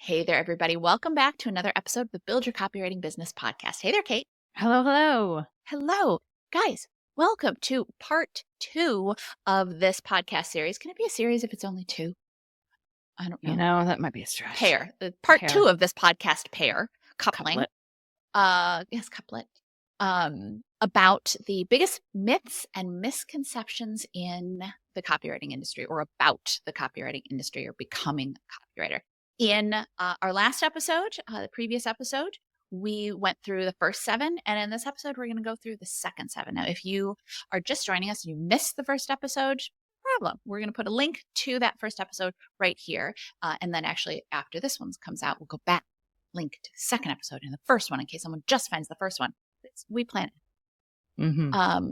Hey there, everybody. Welcome back to another episode of the Build Your Copywriting Business podcast. Hey there, Kate. Hello, hello. Hello. Guys, welcome to part 2 of this podcast series. Can it be a series if it's only 2? I don't know. That might be a stretch. Pair. Part 2 of this podcast pair. Coupling. Couplet. Yes, couplet. About the biggest myths and misconceptions in the copywriting industry, or about the copywriting industry, or becoming a copywriter. In our last episode, the previous episode, we went through the first 7, and in this episode, we're going to go through the second 7. Now, if you are just joining us and you missed the first episode, no problem. We're going to put a link to that first episode right here, and then actually after this one comes out, we'll go back, link to the second episode and the first one in case someone just finds the first one. We planned it. Mm-hmm.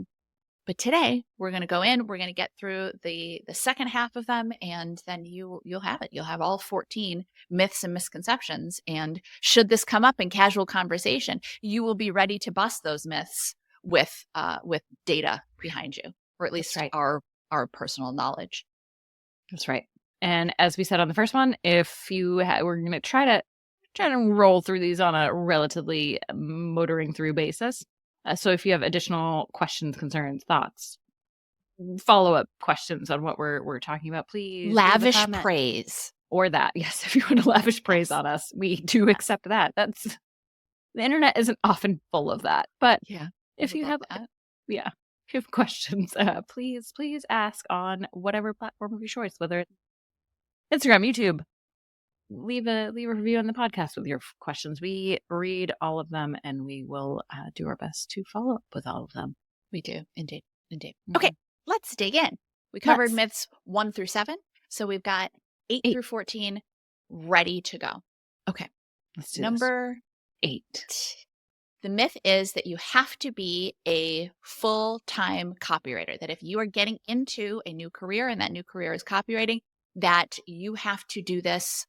But today we're going to go in, we're going to get through the second half of them, and then you'll have it. You'll have all 14 myths and misconceptions. And should this come up in casual conversation, you will be ready to bust those myths with data behind you, or at least our personal knowledge. That's right. And as we said on the first one, if you we're going to try to roll through these on a relatively motoring through basis. So if you have additional questions, concerns, thoughts, follow-up questions on what we're talking about, please lavish praise or that. Yes, if you want to lavish praise on us, we do accept that. That's the internet isn't often full of that, but if you have that. If you have questions, please ask on whatever platform of your choice, whether it's Instagram, YouTube. Leave a review on the podcast with your questions. We read all of them, and we will do our best to follow up with all of them. We do, indeed. Mm-hmm. Okay, let's dig in. We covered myths 1 through 7, so we've got 8 through 14 ready to go. Okay, let's do number 8. The myth is that you have to be a full-time copywriter, that if you are getting into a new career and that new career is copywriting, that you have to do this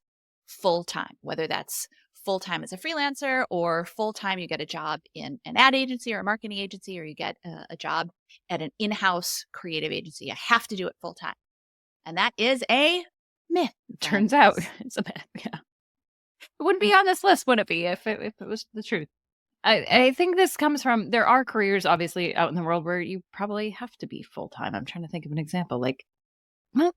full-time, whether that's full-time as a freelancer or full-time you get a job in an ad agency or a marketing agency, or you get a job at an in-house creative agency. You have to do it full-time. And that is a myth. Turns out it's a myth. Yeah. It wouldn't be on this list, would it be, if it was the truth? I think this comes from, there are careers obviously out in the world where you probably have to be full-time. I'm trying to think of an example. Like, well,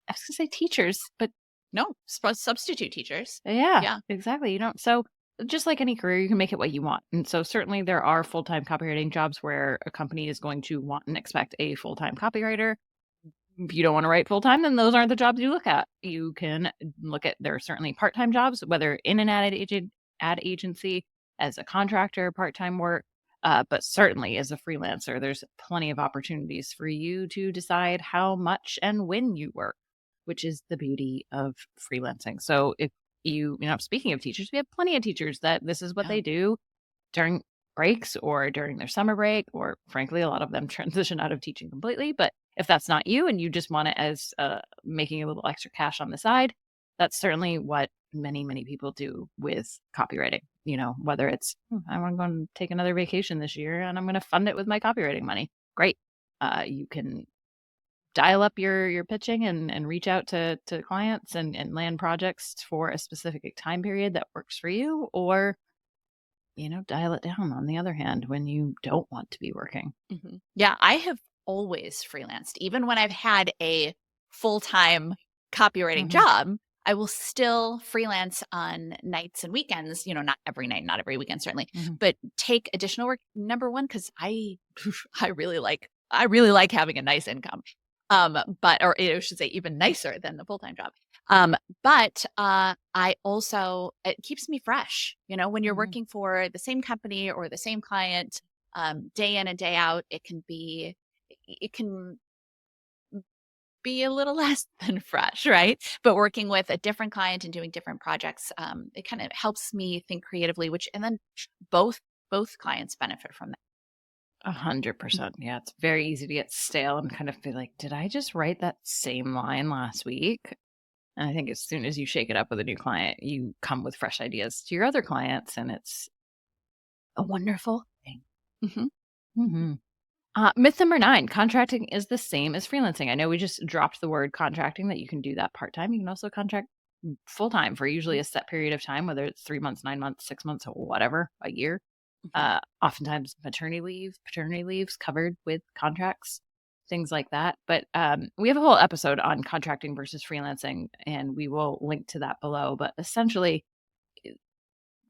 I was going to say teachers, but no, substitute teachers. Yeah, exactly. So just like any career, you can make it what you want. And so certainly there are full-time copywriting jobs where a company is going to want and expect a full-time copywriter. If you don't want to write full-time, then those aren't the jobs you look at. You can look at, there are certainly part-time jobs, whether in an ad agency, as a contractor, part-time work, but certainly as a freelancer, there's plenty of opportunities for you to decide how much and when you work, which is the beauty of freelancing. So if speaking of teachers, we have plenty of teachers that this is what they do during breaks or during their summer break, or frankly, a lot of them transition out of teaching completely. But if that's not you and you just want it as making a little extra cash on the side, that's certainly what many, many people do with copywriting. Whether it's, I want to go and take another vacation this year and I'm going to fund it with my copywriting money. Great. You can dial up your pitching and reach out to clients and land projects for a specific time period that works for you, or, dial it down on the other hand when you don't want to be working. Mm-hmm. Yeah, I have always freelanced. Even when I've had a full-time copywriting job, I will still freelance on nights and weekends, not every night, not every weekend, certainly, but take additional work. Number one, because I really like having a nice income. Or I should say even nicer than the full-time job. But I also, it keeps me fresh. When you're working for the same company or the same client, day in and day out, it can be a little less than fresh, right? But working with a different client and doing different projects, it kind of helps me think creatively, and then both clients benefit from that. 100%. Yeah, it's very easy to get stale and kind of feel like, did I just write that same line last week? And I think as soon as you shake it up with a new client, you come with fresh ideas to your other clients, and it's a wonderful thing. Myth number 9, contracting is the same as freelancing. I know we just dropped the word contracting, that you can do that part-time. You can also contract full-time for usually a set period of time, whether it's 3 months, 9 months, 6 months, or whatever, a year. Mhm. Oftentimes maternity leave, paternity leaves covered with contracts, things like that. But we have a whole episode on contracting versus freelancing, and we will link to that below. But essentially,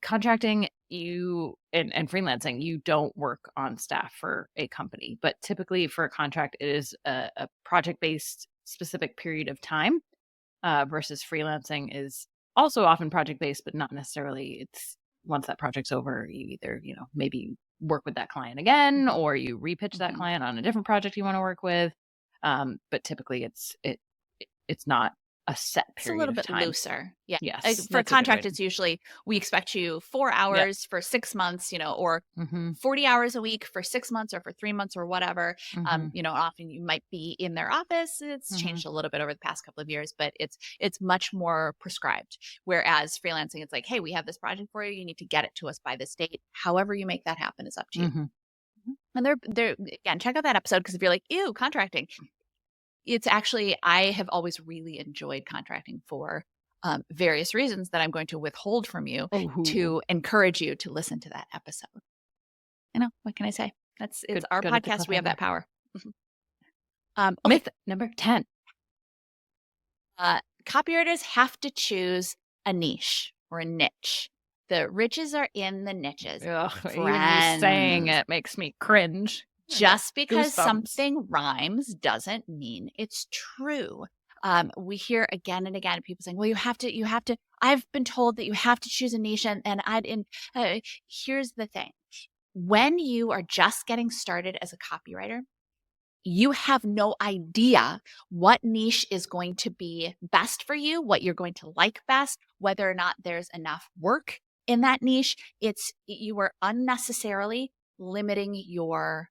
contracting and freelancing, you don't work on staff for a company. But typically for a contract, it is a project-based specific period of time, versus freelancing is also often project-based, but not necessarily. It's once that project's over, you either, maybe work with that client again, Mhm. or you repitch that Mhm. client on a different project you want to work with. But typically it's not a set It's a period little of bit time. looser. Yeah. Yes, For a that's a good way contract, to. it's usually we expect you 4 Yep. hours for 6 months, or Mhm. 40 hours a week for 6 months or for 3 months or whatever. Mhm. Often you might be in their office. It's Mhm. changed a little bit over the past couple of years, but it's much more prescribed. Whereas freelancing, it's like, hey, we have this project for you. You need to get it to us by this date. However you make that happen is up to you. Mhm. And they're again, check out that episode because if you're like, ew, contracting, it's actually, I have always really enjoyed contracting for various reasons that I'm going to withhold from you Oh, to encourage you to listen to that episode. What can I say? It's good our good at the podcast. We have cliffhanger. that power. Mhm. Okay. Myth number 10. Copywriters have to choose a niche or a niche. The riches are in the niches. Ugh, even you saying Friends, it makes me cringe. I got just because goosebumps. something rhymes doesn't mean it's true. We hear again and again people saying, well, you have to, I've been told that you have to choose a niche. Here's the thing. When you are just getting started as a copywriter, you have no idea what niche is going to be best for you, what you're going to like best, whether or not there's enough work in that niche. You are unnecessarily limiting your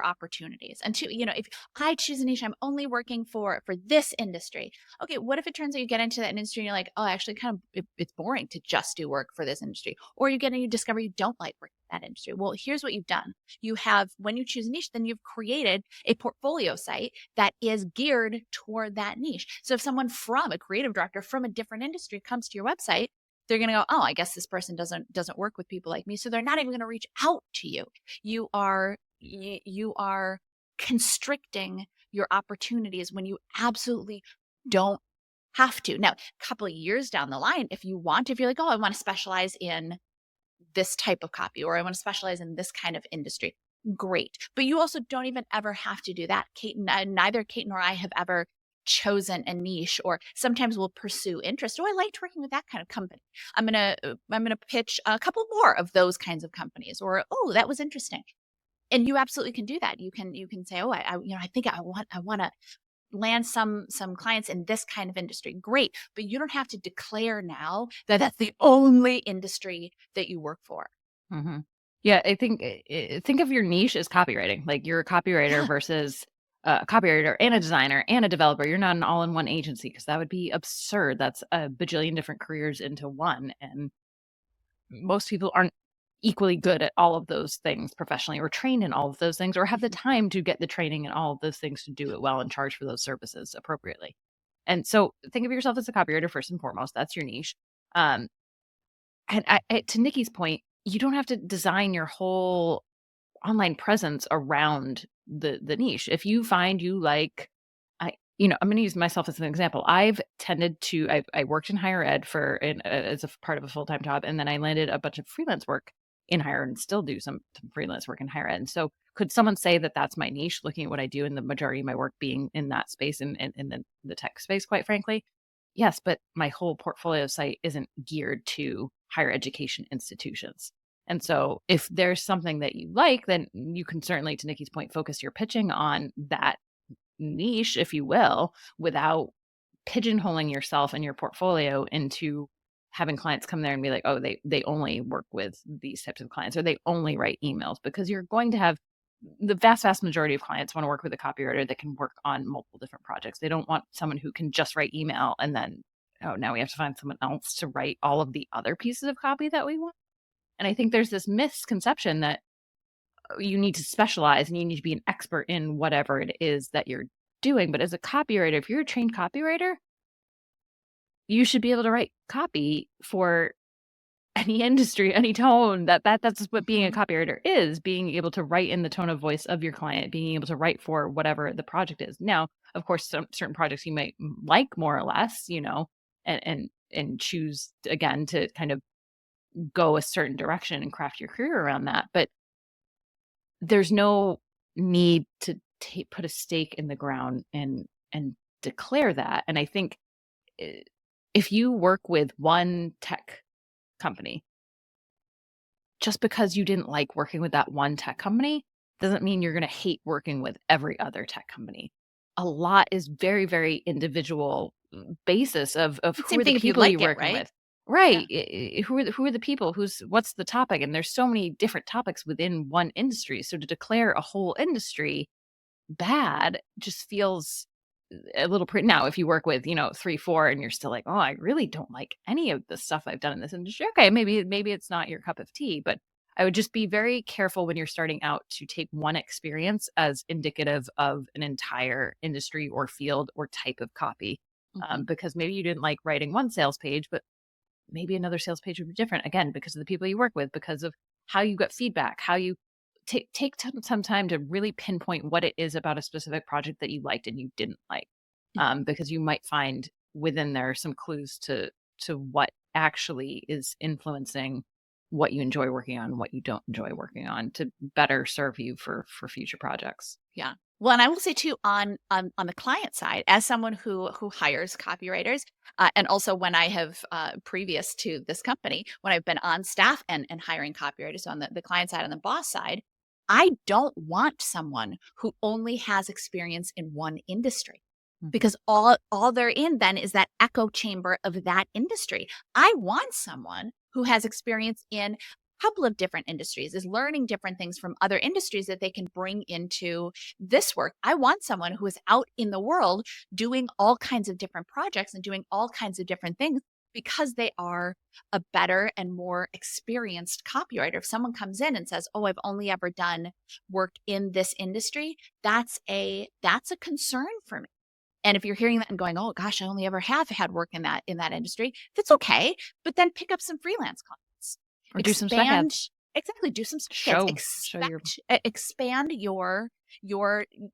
opportunities. And if I choose a niche, I'm only working for this industry. Okay, what if it turns out you get into that industry and you're like, oh, actually kind of it's boring to just do work for this industry, or you discover you don't like working in that industry. Well, here's what you've done. When you choose a niche, then you've created a portfolio site that is geared toward that niche. So if someone from a creative director from a different industry comes to your website, they're going to go, oh, I guess this person doesn't work with people like me. So they're not even going to reach out to you. You are constricting your opportunities when you absolutely don't have to. Now, a couple of years down the line, if you're like, oh, I want to specialize in this type of copy, or I want to specialize in this kind of industry, great. But you also don't even ever have to do that. Neither Kate nor I have ever chosen a niche, or sometimes we'll pursue interest. Oh, I liked working with that kind of company. I'm gonna pitch a couple more of those kinds of companies, or oh, that was interesting. And you absolutely can do that. You can say, oh, I think I want to land some clients in this kind of industry. Great. But you don't have to declare now that that's the only industry that you work for. Mhm. Yeah, I think of your niche as copywriting. Like, you're a copywriter Yeah. versus a copywriter and a designer and a developer. You're not an all-in-one agency because that would be absurd. That's a bajillion different careers into one, and most people aren't equally good at all of those things professionally, or trained in all of those things, or have the Mhm. time to get the training in all of those things to do it well and charge for those services appropriately. And so think of yourself as a copywriter first and foremost. That's your niche. Um, and to Nikki's point, you don't have to design your whole online presence around the niche. If you find you like, I'm going to use myself as an example. I worked in higher ed as a part of a full-time job, and then I landed a bunch of freelance work in higher ed and still do some freelance work in higher ed. And so could someone say that that's my niche, looking at what I do and the majority of my work being in that space and in the tech space, quite frankly? Yes, but my whole portfolio site isn't geared to higher education institutions. And so if there's something that you like, then you can certainly, to Nikki's point, focus your pitching on that niche, if you will, without pigeonholing yourself and your portfolio into having clients come there and be like, oh, they only work with these types of clients, or they only write emails, because you're going to have the vast majority of clients want to work with a copywriter that can work on multiple different projects. They don't want someone who can just write email and then, oh, now we have to find someone else to write all of the other pieces of copy that we want. And I think there's this misconception that you need to specialize and you need to be an expert in whatever it is that you're doing. But as a copywriter, if you're a trained copywriter, you should be able to write copy for any industry, any tone. That's what being a copywriter is, being able to write in the tone of voice of your client, being able to write for whatever the project is. Now, of course, some certain projects you might like more or less, and choose again to kind of go a certain direction and craft your career around that. But there's no need to put a stake in the ground and declare that. And I think if you work with one tech company, just because you didn't like working with that one tech company doesn't mean you're going to hate working with every other tech company. A lot is very, very individual basis of who Same are the thing if you people like you're it, working right? with. Yeah. Right. Who are the people? What's the topic? And there's so many different topics within one industry. So to declare a whole industry bad just feels a little now if you work with 3 4 and you're still like, oh, I really don't like any of the stuff I've done in this industry, okay, maybe it's not your cup of tea. But I would just be very careful when you're starting out to take one experience as indicative of an entire industry or field or type of copy, Mhm. because maybe you didn't like writing one sales page, but maybe another sales page would be different, again, because of the people you work with, because of how you get feedback, how you take some time to really pinpoint what it is about a specific project that you liked and you didn't like, because you might find within there some clues to what actually is influencing what you enjoy working on, what you don't enjoy working on, to better serve you for future projects. Yeah. Well, and I will say too, on the client side, as someone who hires copywriters, and also when I have previous to this company, when I've been on staff and hiring copywriters on the client side and the boss side, I don't want someone who only has experience in one industry, Mhm. because all they're in then is that echo chamber of that industry. I want someone who has experience in couple of different industries, is learning different things from other industries that they can bring into this work. I want someone who is out in the world doing all kinds of different projects and doing all kinds of different things, because they are a better and more experienced copywriter. If someone comes in and says, "Oh, I've only ever done work in this industry," that's a concern for me. And if you're hearing that and going, "Oh gosh, I only ever have had work in that industry," that's okay. But then pick up some freelance clients. Or do some spec Expand ads. exactly, do some spec ads. Show your Expand your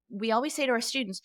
we always say to our students,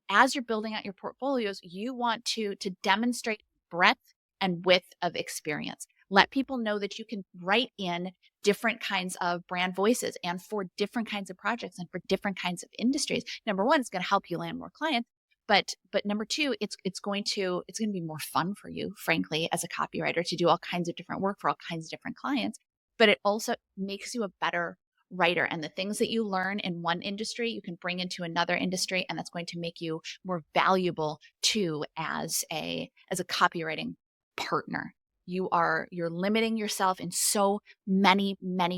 as you're building out your portfolios, you want to demonstrate breadth and width of experience. Let people know that you can write in different kinds of brand voices and for different kinds of projects and for different kinds of industries. Number one, it's going to help you land more clients. But number two, it's going to be more fun for you, frankly, as a copywriter, to do all kinds of different work for all kinds of different clients. But it also makes you a better writer, and the things that you learn in one industry you can bring into another industry, and that's going to make you more valuable too as a copywriting partner. You're limiting yourself in so many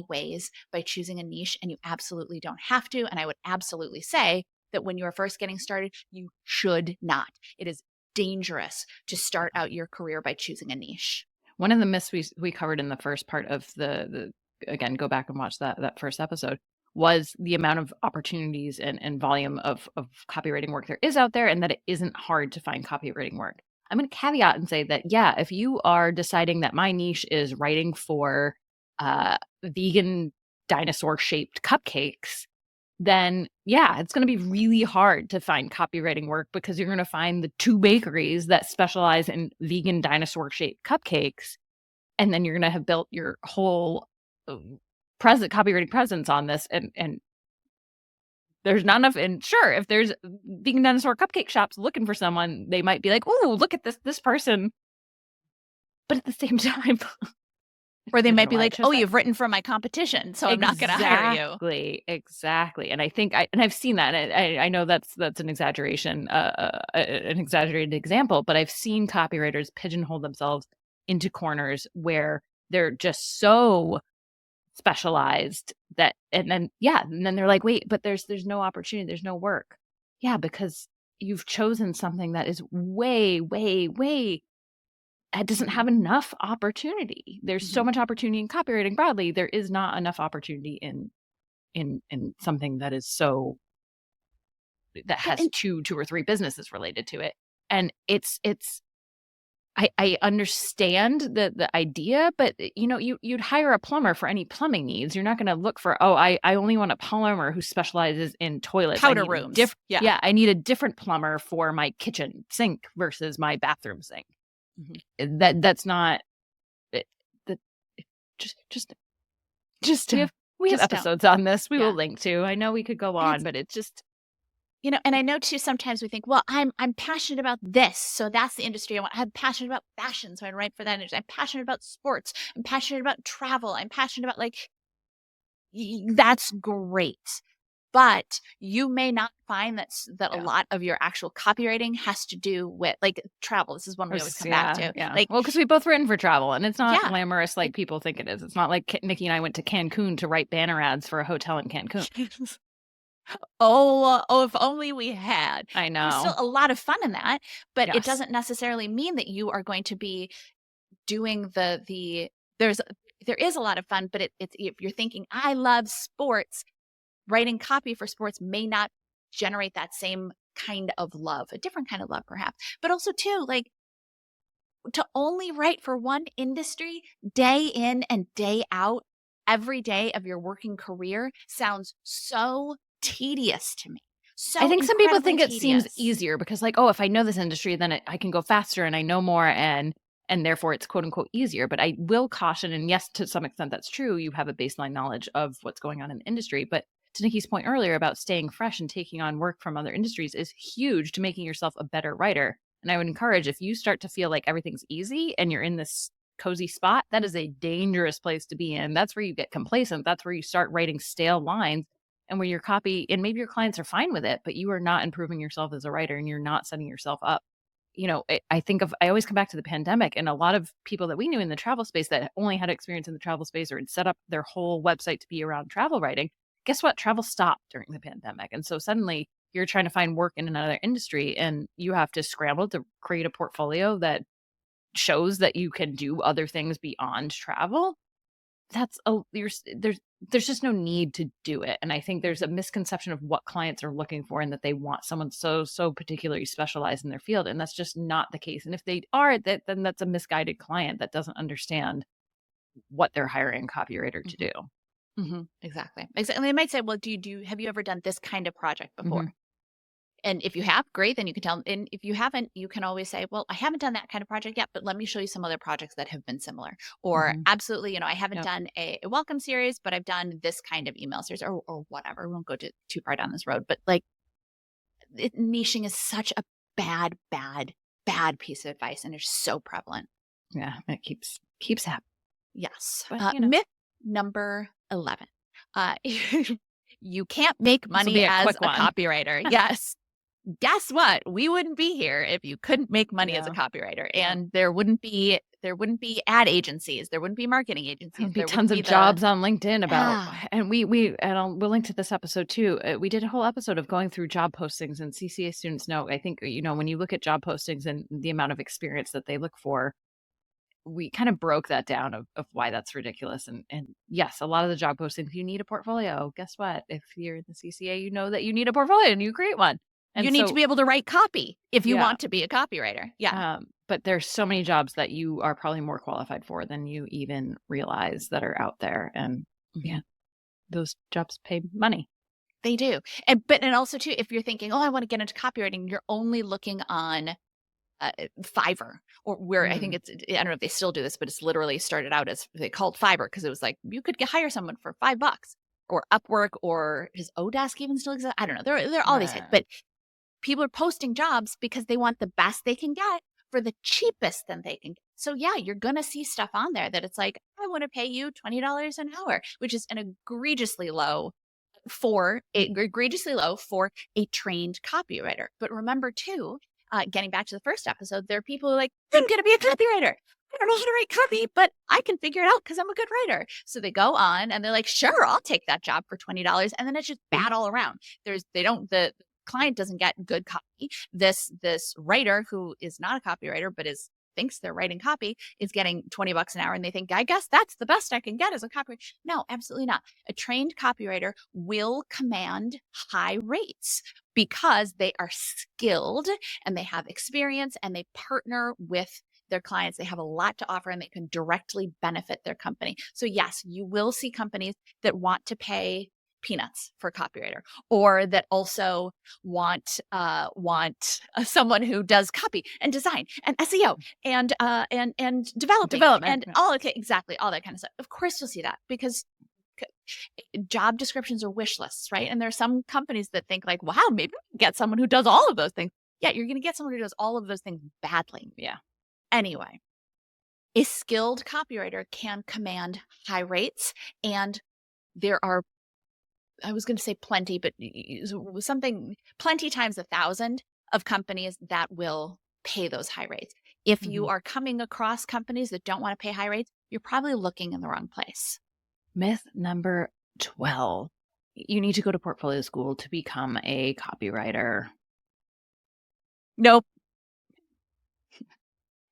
ways by choosing a niche, and you absolutely don't have to. And I would absolutely say that when you are first getting started, you should not. It is dangerous to start out your career by choosing a niche. One of the myths we covered in the first part of the again, go back and watch that first episode, was the amount of opportunities and volume of copywriting work there is out there, and that it isn't hard to find copywriting work. I'm going to caveat and say that, yeah, if you are deciding that my niche is writing for vegan dinosaur shaped cupcakes, then yeah, it's going to be really hard to find copywriting work, because you're going to find the 2 bakeries that specialize in vegan dinosaur shaped cupcakes. And then you're going to have built your whole copywriting presence on this. And there's not enough. And sure, if there's vegan dinosaur cupcake shops looking for someone, they might be like, oh, look at this person. But at the same time, Or they I don't might know be why I like, chose "Oh, that. you've written for my competition, so I'm not going to hire you." Exactly. And I think I've seen that. And I know that's an exaggeration, an exaggerated example, but I've seen copywriters pigeonhole themselves into corners where they're just so specialized that, and then they're like, wait, but there's no opportunity, there's no work. Yeah, because you've chosen something that is way it doesn't have enough opportunity. There's so Mhm. much opportunity in copywriting broadly. There is not enough opportunity in something that is so, that Yeah, has and two or three businesses related to it. And it's I understand the idea, but you'd hire a plumber for any plumbing needs. You're not going to look for, I only want a plumber who specializes in toilets. Powder rooms. Yeah. I need a different plumber for my kitchen sink versus my bathroom sink. That's not it, that just we have episodes on this. We will link to. I know we could go on, but it's just, and I know too, sometimes we think, well, I'm passionate about this, so that's the industry I want. I'm passionate about fashion, so I write for that industry. I'm passionate about sports. I'm passionate about travel. I'm passionate about that's great. But you may not find that a lot of your actual copywriting has to do with travel. This is one we always come back to. Yeah. Well, because we both written for travel, and it's not glamorous like people think it is. It's not like Nicki and I went to Cancun to write banner ads for a hotel in Cancun. Oh, if only we had. I know. There's still a lot of fun in that, but it doesn't necessarily mean that you are going to be doing there is a lot of fun, but it's if you're thinking, I love sports, writing copy for sports may not generate that same kind of love, a different kind of love perhaps. But also too, to only write for one industry day in and day out, every day of your working career sounds so tedious to me. So I think some people think it seems easier because if I know this industry, then I can go faster and I know more and therefore it's quote unquote easier. But I will caution, and yes, to some extent that's true. You have a baseline knowledge of what's going on in the industry. But to Nicki's point earlier about staying fresh and taking on work from other industries is huge to making yourself a better writer. And I would encourage, if you start to feel like everything's easy and you're in this cozy spot, that is a dangerous place to be in. That's where you get complacent. That's where you start writing stale lines and where your copy, and maybe your clients are fine with it, but you are not improving yourself as a writer and you're not setting yourself up. I always come back to the pandemic, and a lot of people that we knew in the travel space that only had experience in the travel space or had set up their whole website to be around travel writing. Guess what? Travel stopped during the pandemic. And so suddenly you're trying to find work in another industry and you have to scramble to create a portfolio that shows that you can do other things beyond travel. There's just no need to do it. And I think there's a misconception of what clients are looking for and that they want someone so particularly specialized in their field. And that's just not the case. And if they are, then that's a misguided client that doesn't understand what they're hiring a copywriter to do. Exactly. They might say, well, have you ever done this kind of project before? And if you have, great, then you can tell them. And if you haven't, you can always say, well, I haven't done that kind of project yet, but let me show you some other projects that have been similar. Or absolutely, I haven't done a welcome series, but I've done this kind of email series or whatever. We won't go too far down this road, but niching is such a bad piece of advice, and they're so prevalent. Yeah, it keeps happening. Yes. Myth number 11. You can't make money as a copywriter. Yes. Guess what? We wouldn't be here if you couldn't make money as a copywriter. And there wouldn't be ad agencies. There wouldn't be marketing agencies. There'd be tons of jobs on LinkedIn about, and we'll link to this episode too. We did a whole episode of going through job postings, and CCA students know, I think, when you look at job postings and the amount of experience that they look for, we kind of broke that down of why that's ridiculous. And yes, a lot of the job postings, you need a portfolio. Guess what? If you're in the CCA, you know that you need a portfolio and you create one. And you need to be able to write copy if you want to be a copywriter. Yeah. But there's so many jobs that you are probably more qualified for than you even realize that are out there. And those jobs pay money. They do. And also too, if you're thinking, I want to get into copywriting, you're only looking on Fiverr, or where I think I don't know if they still do this, but it's literally started out as they called Fiverr because it was like you could hire someone for $5, or Upwork, or does Odesk even still exist? I don't know. There are all these things, but people are posting jobs because they want the best they can get for the cheapest than they can get. So yeah, you're gonna see stuff on there that it's like, I want to pay you $20 an hour, which is an egregiously low for a trained copywriter. But remember too, getting back to the first episode, there are people who are like, I'm going to be a copywriter. I don't know how to write copy, but I can figure it out because I'm a good writer. So they go on and they're like, sure, I'll take that job for $20. And then it's just bad all around. The client doesn't get good copy. This writer who is not a copywriter, but thinks they're writing copy, is getting $20 an hour. And they think, I guess that's the best I can get as a copywriter. No, absolutely not. A trained copywriter will command high rates because they are skilled and they have experience and they partner with their clients. They have a lot to offer and they can directly benefit their company. So yes, you will see companies that want to pay peanuts for a copywriter, or that also want someone who does copy and design and SEO and developing Development. and all exactly all that kind of stuff. Of course, you'll see that because job descriptions are wish lists, right? And there are some companies that think like, wow, maybe we can get someone who does all of those things. Yeah, you're going to get someone who does all of those things badly. Yeah. Anyway, a skilled copywriter can command high rates, and there are, I was going to say plenty, but plenty times 1,000 of companies that will pay those high rates. If you are coming across companies that don't want to pay high rates, you're probably looking in the wrong place. Myth number 12. You need to go to portfolio school to become a copywriter. Nope.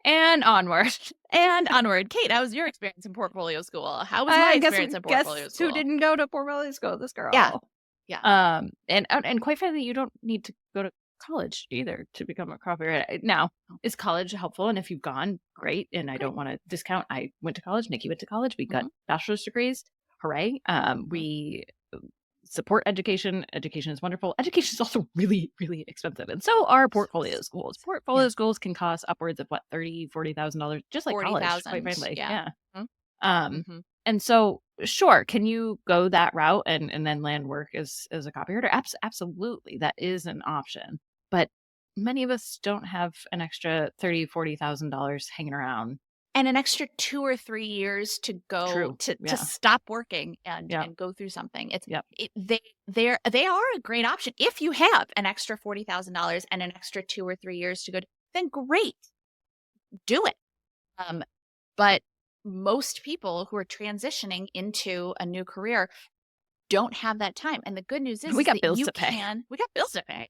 And onward. Kate, how was your experience in portfolio school? How was my experience in portfolio school? Who didn't go to portfolio school? This girl. Yeah. And quite frankly, you don't need to go to college either to become a copywriter. Now, is college helpful? And if you've gone, great. And I don't want to discount. I went to college. Nicki went to college. We got bachelor's degrees. Hooray. We support education. Education is wonderful. Education is also really, really expensive. And so are portfolio schools. Portfolio schools can cost upwards of $30,000, $40,000, just like college, quite frankly. Yeah. And so, sure, can you go that route and then land work as a copywriter? Absolutely. That is an option. But many of us don't have an extra $30,000, $40,000 hanging around. And an extra 2 or 3 years to go to stop working and go through something. They are a great option. If you have an extra $40,000 and an extra 2 or 3 years to go, then great, do it. But most people who are transitioning into a new career don't have that time. And the good news is we got bills to pay.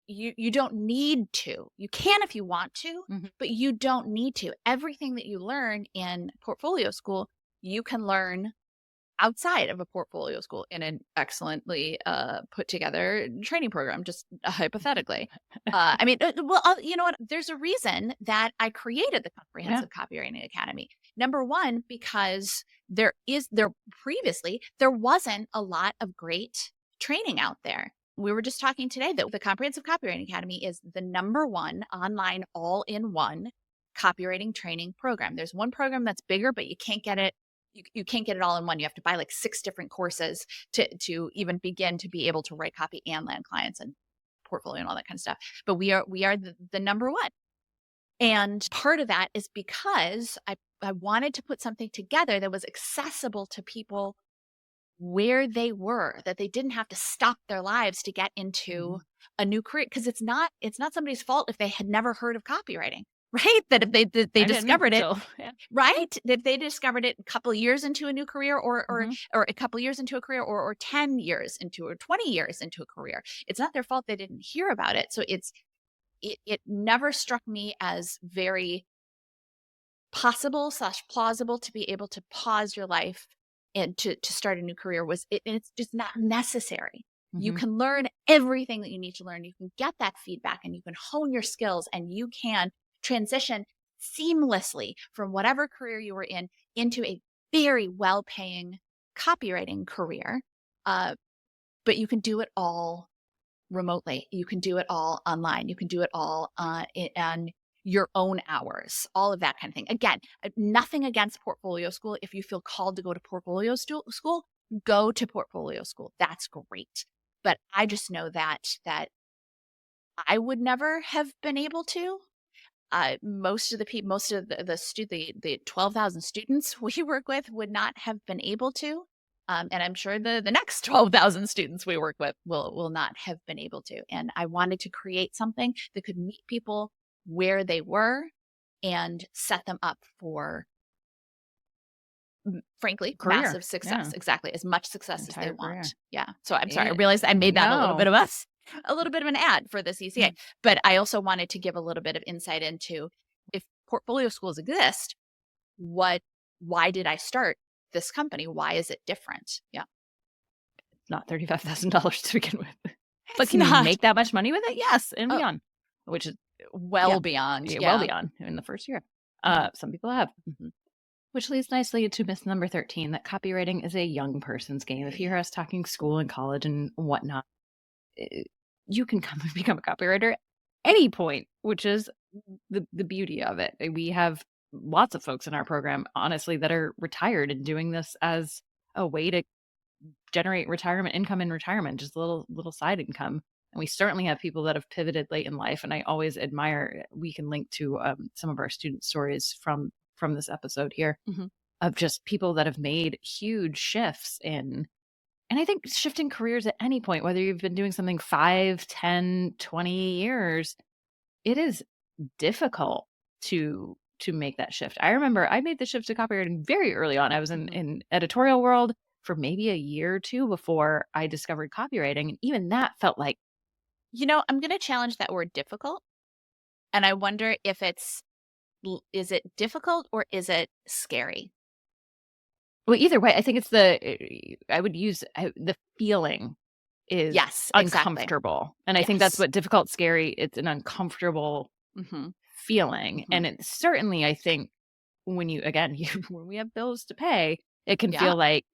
You don't need to. You can if you want to, but you don't need to. Everything that you learn in portfolio school, you can learn outside of a portfolio school in an excellently put together training program, just hypothetically. You know what? There's a reason that I created the Comprehensive Copywriting Academy. Number one, because there wasn't a lot of great training out there. We were just talking today that the Comprehensive Copywriting Academy is the #1 online all-in-one copywriting training program. There's one program that's bigger, but you can't get it. You can't get it all in one. You have to buy like 6 different courses to even begin to be able to write copy and land clients and portfolio and all that kind of stuff. But we are the #1. And part of that is because I wanted to put something together that was accessible to people where they were, that they didn't have to stop their lives to get into a new career. Because it's not somebody's fault if they had never heard of copywriting, right? That if they discovered it, right? If they discovered it a couple of years into a new career, or a couple of years into a career, or 10 years into, or 20 years into a career, it's not their fault they didn't hear about it. So it never struck me as very possible/plausible to be able to pause your life and to start a new career. It's just not necessary. You can learn everything that you need to learn. You can get that feedback and you can hone your skills, and you can transition seamlessly from whatever career you were in into a very well-paying copywriting career. But you can do it all remotely. You can do it all online. You can do it all on your own hours, all of that kind of thing. Again, nothing against portfolio school. If you feel called to go to portfolio school, go to portfolio school. That's great. But I just know that I would never have been able to. Most of the 12,000 students we work with would not have been able to. And I'm sure the next 12,000 students we work with will not have been able to. And I wanted to create something that could meet people where they were and set them up for, frankly, massive success. Exactly. As much success as they want. Yeah. So I'm sorry. I realized I made that a little bit of an ad for the CCA, but I also wanted to give a little bit of insight into, if portfolio schools exist, why did I start this company? Why is it different? Yeah. It's not $35,000 to begin with. But can you make that much money with it? Yes. And beyond, which is well beyond. Yeah, well Yeah. beyond in the first year. Mhm. Some people have. Mhm. Which leads nicely into myth number 13, that copywriting is a young person's game. If you Yeah. hear us talking school and college and whatnot, eh, you can come and become a copywriter at any point, which is the beauty of it. We have lots of folks in our program, honestly, that are retired and doing this as a way to generate retirement income in retirement, just a little side income. And we certainly have people that have pivoted late in life. And I always admire. We can link to some of our student stories from this episode here Mhm. of just people that have made huge shifts in. And I think shifting careers at any point, whether you've been doing something 5, 10, 20 years, it is difficult to make that shift. I remember I made the shift to copywriting very early on. I was Mhm. in editorial world for maybe a year or two before I discovered copywriting. And even that felt like, I'm going to challenge that word difficult. And I wonder if is it difficult or is it scary? well, either way, I think it's I would use the feeling is Yes, exactly. uncomfortable. And I think that's Yes. what difficult, scary, it's an uncomfortable Mhm. feeling. Mhm. And it certainly, I think, when you again, when we have bills to pay, it can Yeah. feel like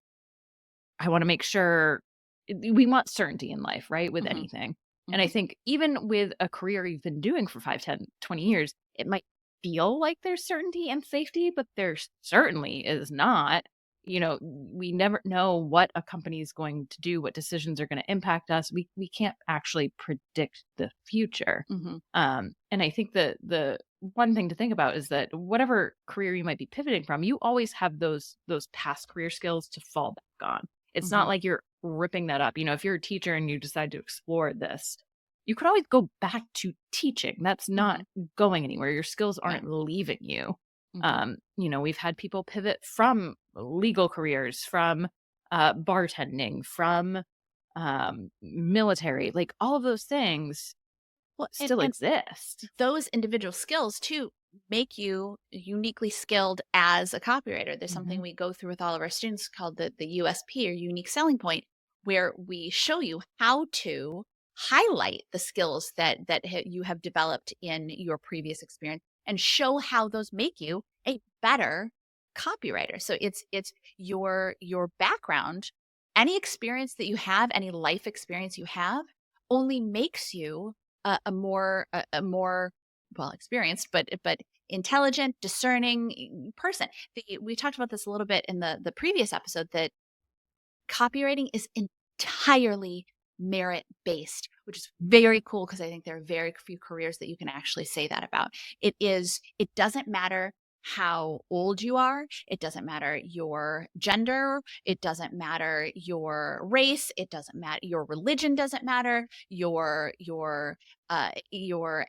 I want to make sure we want certainty in life, right? With Mhm. anything. And I Mhm. think even with a career you've been doing for 5, 10, 20 years, it might feel like there's certainty and safety, but there certainly is not. We never know what a company is going to do, what decisions are going to impact us. We can't actually predict the future. Mhm. And I think the one thing to think about is that whatever career you might be pivoting from, you always have those past career skills to fall back on. It's not Mhm. like you're ripping that up. If you're a teacher and you decide to explore this, you could always go back to teaching. That's not Mhm. going anywhere. Your skills Yeah. aren't leaving you. Mhm. We've had people pivot from legal careers, from bartending, from military, like all of those things Well, and still and exist. those individual skills too make you uniquely skilled as a copywriter. There's something Mhm. we go through with all of our students called the USP, or unique selling point, where we show you how to highlight the skills that you have developed in your previous experience and show how those make you a better copywriter. So it's your background, any experience that you have, any life experience you have only makes you a more well experienced but intelligent, discerning person. We talked about this a little bit in the previous episode, that copywriting is entirely merit based, which is very cool because I think there are very few careers that you can actually say that about. It doesn't matter how old you are, it doesn't matter your gender, it doesn't matter your race, it doesn't matter your religion, doesn't matter your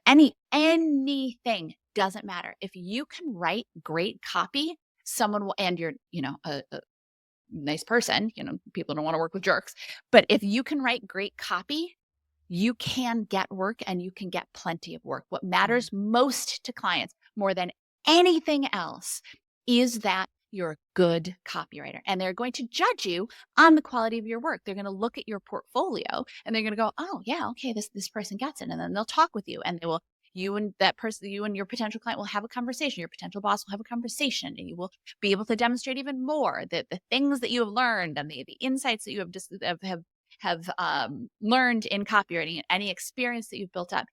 anything doesn't matter. If you can write great copy, someone will, and you're, a nice person, people don't want to work with jerks. But if you can write great copy, you can get work and you can get plenty of work. What Mhm. matters most to clients more than anything else is that you're a good copywriter, and they're going to judge you on the quality of your work. They're going to look at your portfolio and they're going to go, "Oh, yeah, okay, this person gets it." And then they'll talk with you, and they will you and that person, you and your potential client will have a conversation. Your potential boss will have a conversation, and you will be able to demonstrate even more the things that you have learned and the insights that you have just have learned in copywriting, and any experience that you've built up.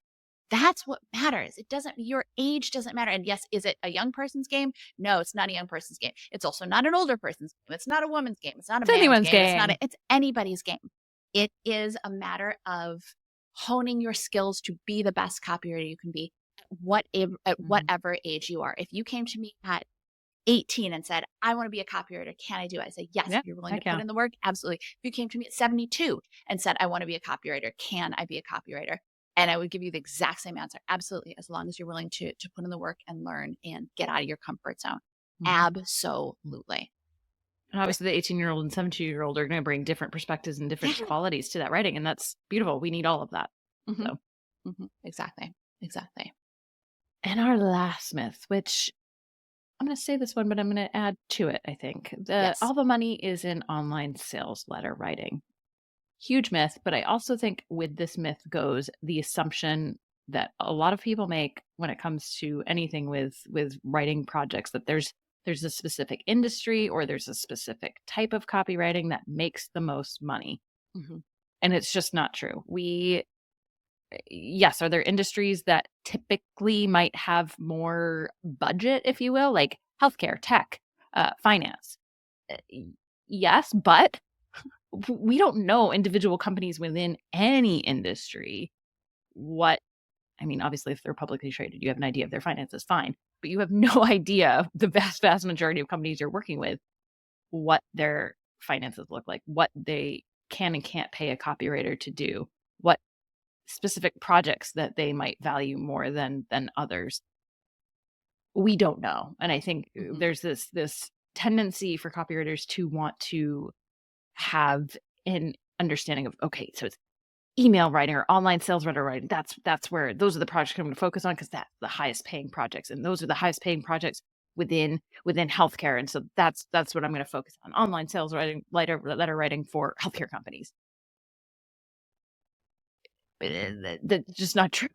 That's what matters. It doesn't, your age doesn't matter. And yes, is it a young person's game? No, it's not a young person's game. It's also not an older person's game. It's not a woman's game. It's not a It's man's anyone's game. game. It's anybody's game. It is a matter of honing your skills to be the best copywriter you can be at Mhm. whatever age you are. If you came to me at 18 and said, "I want to be a copywriter. Can I do it?" I say, "Yes." Yeah, If you're willing to heck put yeah. in the work, absolutely. If you came to me at 72 and said, "I want to be a copywriter. Can I be a copywriter?" And I would give you the exact same answer. Absolutely. As long as you're willing to put in the work and learn and get out of your comfort zone. Mhm. Absolutely. And obviously, the 18-year-old and 17-year-old are going to bring different perspectives and Yeah. different qualities to that writing, and that's beautiful. We need all of that. Hmm. So, Hmm. Exactly. Exactly. and our last myth, which I'm going to say this one, but I'm going to add to it. I think Yes. all the money is in online sales letter writing. Huge myth, but I also think with this myth goes the assumption that a lot of people make when it comes to anything with writing projects, that there's a specific industry or there's a specific type of copywriting that makes the most money. Mhm. And it's just not true. Yes, are there industries that typically might have more budget, if you will, like healthcare, tech, finance? Yes, but we don't know individual companies within any industry what I mean, obviously, if they're publicly traded, you have an idea of their finances, fine. But you have no idea, the vast, vast majority of companies you're working with, what their finances look like, what they can and can't pay a copywriter to do, what specific projects that they might value more than others. We don't know. And I think Mhm. there's this tendency for copywriters to want to have an understanding of, okay, so it's email writing or online sales letter writing. That's where those are the projects I'm going to focus on because that's the highest paying projects, and those are the highest paying projects within healthcare. And so that's what I'm going to focus on: online sales writing, letter writing for healthcare companies. But that's just not true.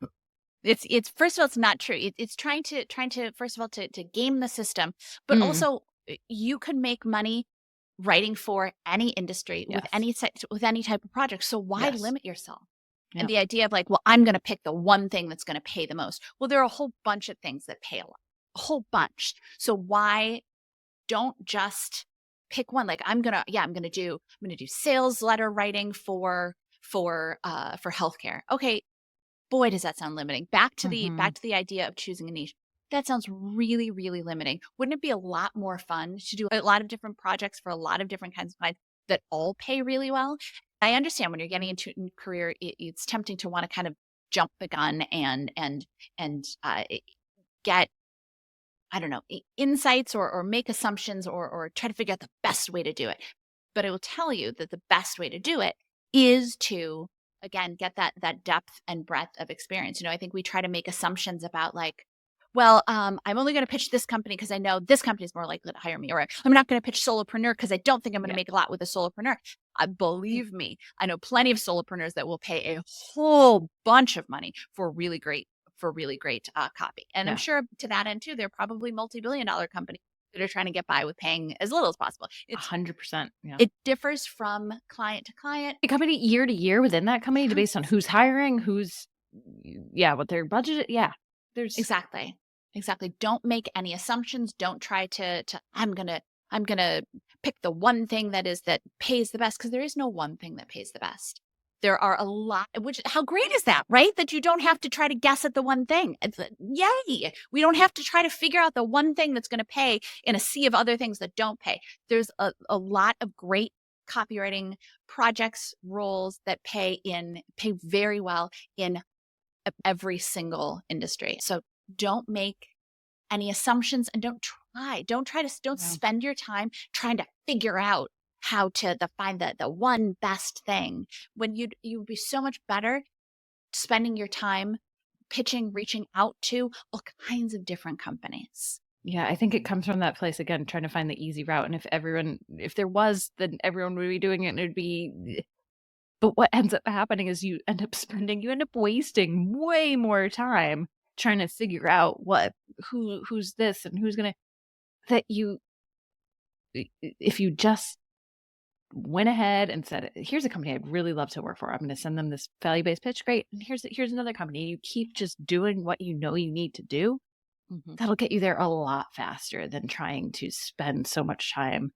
It's first of all, it's not true. It's trying to first of all to game the system, but Mm, also you could make money writing for any industry yes. with any type of project. So why Yes. limit yourself? And Yep. the idea of like, well, I'm going to pick the one thing that's going to pay the most. Well, there are a whole bunch of things that pay a whole bunch. So why don't just pick one? Like I'm going to do sales letter writing for healthcare. Okay, boy, does that sound limiting. Back Hmm. to the idea of choosing a niche. That sounds really, really limiting. Wouldn't it be a lot more fun to do a lot of different projects for a lot of different kinds of clients that all pay really well? I understand when you're getting into a career, it's tempting to want to kind of jump the gun and get, I don't know, insights or make assumptions or try to figure out the best way to do it. But I will tell you that the best way to do it is to, again, get that depth and breadth of experience. I think we try to make assumptions about like, well, I'm only going to pitch this company because I know this company is more likely to hire me, or I'm not going to pitch solopreneur because I don't think I'm going to Yeah. make a lot with a solopreneur. Believe me, I know plenty of solopreneurs that will pay a whole bunch of money for really great copy. And I'm Yeah. sure to that end too, they're probably multi-billion-dollar companies that are trying to get by with paying as little as possible. 100%. Yeah. It differs from client to client. A company year to year within that company, based on Yes, who's hiring, who's yeah, what their budget. Yeah. There's exactly. Exactly. Don't make any assumptions. Don't try to I'm gonna pick the one thing that pays the best, because there is no one thing that pays the best. There are a lot, which how great is that, right? That you don't have to try to guess at the one thing. Yay. We don't have to try to figure out the one thing that's going to pay in a sea of other things that don't pay. There's a lot of great copywriting projects, roles that pay very well in every single industry. So don't make any assumptions and don't yeah. spend your time trying to figure out how to find the one best thing, when you would be so much better spending your time reaching out to all kinds of different companies. Yeah, I think it comes from that place again, trying to find the easy route. And if there was, then everyone would be doing it and it'd be, but what ends up happening is you end up wasting way more time trying to figure out who's this and who's going to, that you, if you just went ahead and said, here's a company I'd really love to work for. I'm going to send them this value-based pitch. Great. And here's another company. You keep just doing what you know you need to do. Mhm. That'll get you there a lot faster than trying to spend so much time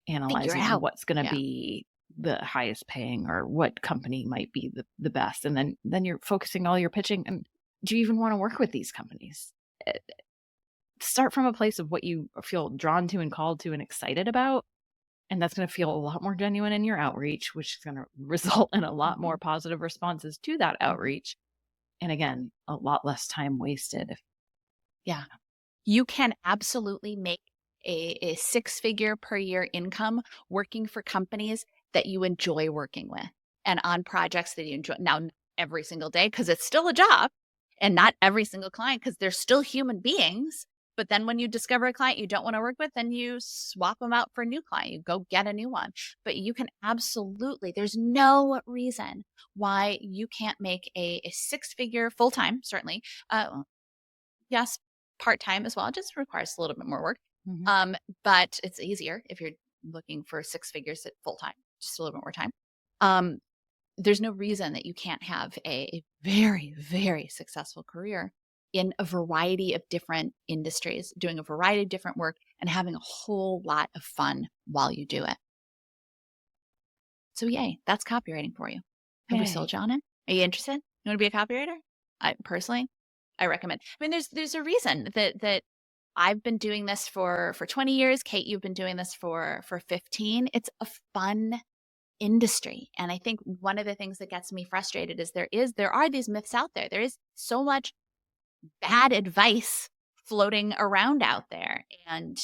Figure it analyzing out. what's going to Yeah. be the highest paying or what company might be the best. And then you're focusing all your pitching. And do you even want to work with these companies? Uh, Start from a place of what you feel drawn to and called to and excited about. And that's going to feel a lot more genuine in your outreach, which is going to result in a lot more Mhm. positive responses to that Mhm. outreach. And again, a lot less time wasted. Yeah. You can absolutely make a six-figure per year income working for companies that you enjoy working with and on projects that you enjoy. Now, not every single day, because it's still a job, and not every single client, because they're still human beings. But then when you discover a client you don't want to work with, then you swap them out for a new client. You go get a new one. But you can absolutely, there's no reason why you can't make a six-figure full-time, certainly. Yes, part-time as well. It just requires a little bit more work. But it's easier if you're looking for six figures at full-time, just a little bit more time. There's no reason that you can't have a very, very successful career in a variety of different industries, doing a variety of different work and having a whole lot of fun while you do it. So yay, that's copywriting for you. Have we sold you on it? Are you interested? You want to be a copywriter? I recommend. I mean, there's a reason that I've been doing this for 20 years. Kate, you've been doing this for 15. It's a fun industry. And I think one of the things that gets me frustrated is there are these myths out there. There is so much bad advice floating around out there. And,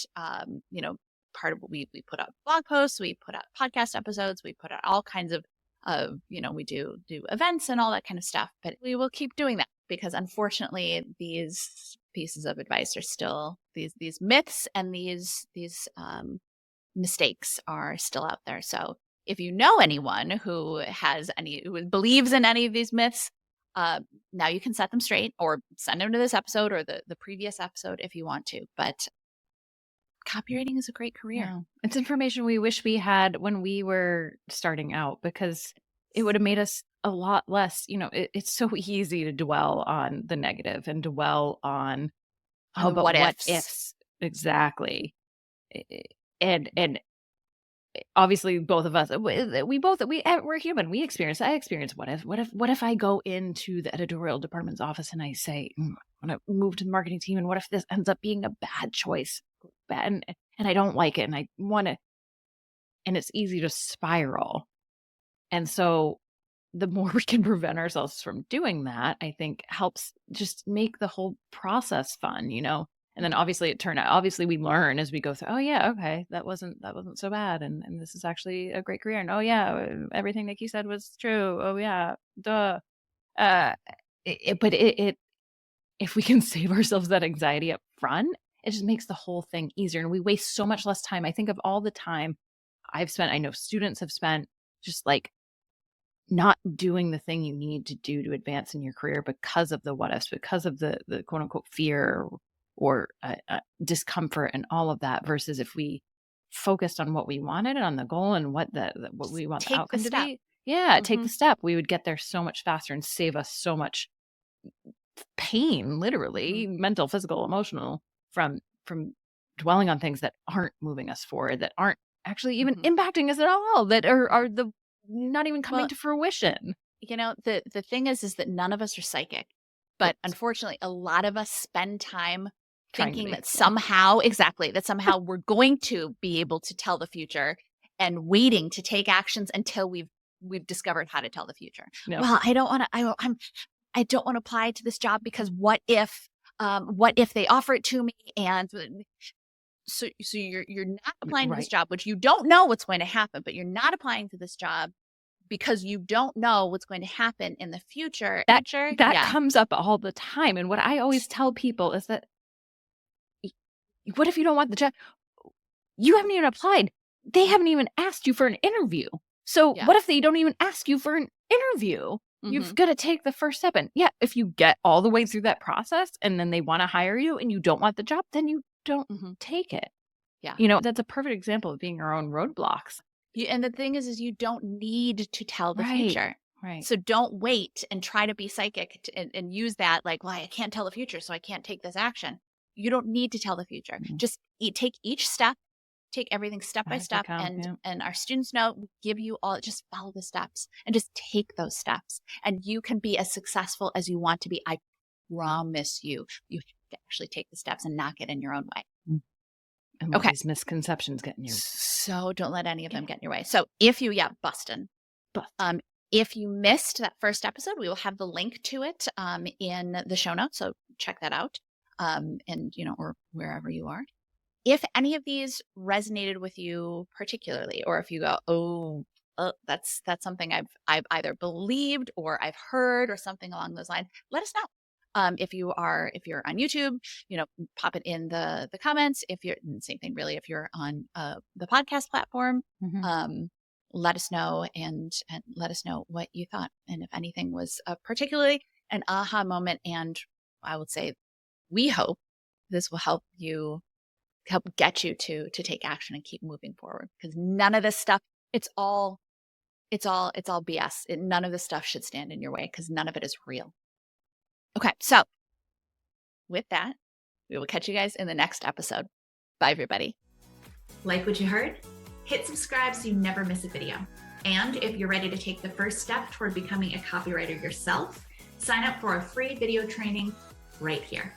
part of what we put out blog posts, we put out podcast episodes, we put out all kinds of, we do events and all that kind of stuff, but we will keep doing that because unfortunately these pieces of advice are still, these myths and these mistakes are still out there. So if you know anyone who believes in any of these myths, now you can set them straight or send them to this episode or the previous episode if you want to. But copywriting is a great career. Yeah. It's information we wish we had when we were starting out because it would have made us a lot less, it's so easy to dwell on the negative and dwell on the but what what ifs. ifs. Exactly. And obviously both of us, we're human. I experience what if I go into the editorial department's office and I say, I want to move to the marketing team. And what if this ends up being a bad choice? And I don't like it. And I want to, and it's easy to spiral. And so the more we can prevent ourselves from doing that, I think helps just make the whole process fun, And then obviously we learn as we go through, oh yeah, okay, that wasn't so bad. And this is actually a great career. And oh yeah, everything Nicki said was true. Oh yeah, duh. But if we can save ourselves that anxiety up front, it just makes the whole thing easier. And we waste so much less time. I think of all the time I know students have spent just like not doing the thing you need to do to advance in your career because of the what ifs, because of the quote unquote fear or discomfort and all of that, versus if we focused on what we wanted and on the goal and what we want the outcome to be. Yeah, take the step. We would get there so much faster and save us so much pain, literally, mental, physical, emotional, from dwelling on things that aren't moving us forward, that aren't actually even impacting us at all, that are the not even coming to fruition. The thing is that none of us are psychic, but unfortunately a lot of us spend time thinking that somehow we're going to be able to tell the future and waiting to take actions until we've discovered how to tell the future. No. Well, I don't want to apply to this job because what if they offer it to me? And so you're not applying to this job, which you don't know what's going to happen, but you're not applying to this job because you don't know what's going to happen in the future. That comes up all the time. And what I always tell people is that, what if you don't want the job? You haven't even applied. They haven't even asked you for an interview. So what if they don't even ask you for an interview? You've got to take the first step. And if you get all the way through that process and then they want to hire you and you don't want the job, then you don't take it. Yeah. That's a perfect example of being your own roadblocks. And the thing is you don't need to tell the future. Right. So don't wait and try to be psychic and use that like, well, I can't tell the future, so I can't take this action. You don't need to tell the future. Just take each step, take everything step by step. And our students know, give you all, just follow the steps and just take those steps. And you can be as successful as you want to be. I promise you, you have to actually take the steps and not get in your own way. And all these misconceptions get in your way. So don't let any of them get in your way. So if you, bustin'. If you missed that first episode, we will have the link to it in the show notes. So check that out. Or wherever you are. If any of these resonated with you particularly, or if you go, that's something I've either believed or I've heard or something along those lines, let us know. If you're on YouTube, pop it in the comments. If you're same thing, really, if you're on the podcast platform, let us know and let us know what you thought. And if anything was particularly an aha moment, and I would say we hope this will help get you to take action and keep moving forward, because none of this stuff, it's all BS. None of this stuff should stand in your way, because none of it is real. Okay, so with that, we will catch you guys in the next episode. Bye, everybody. Like what you heard? Hit subscribe so you never miss a video. And if you're ready to take the first step toward becoming a copywriter yourself, sign up for a free video training right here.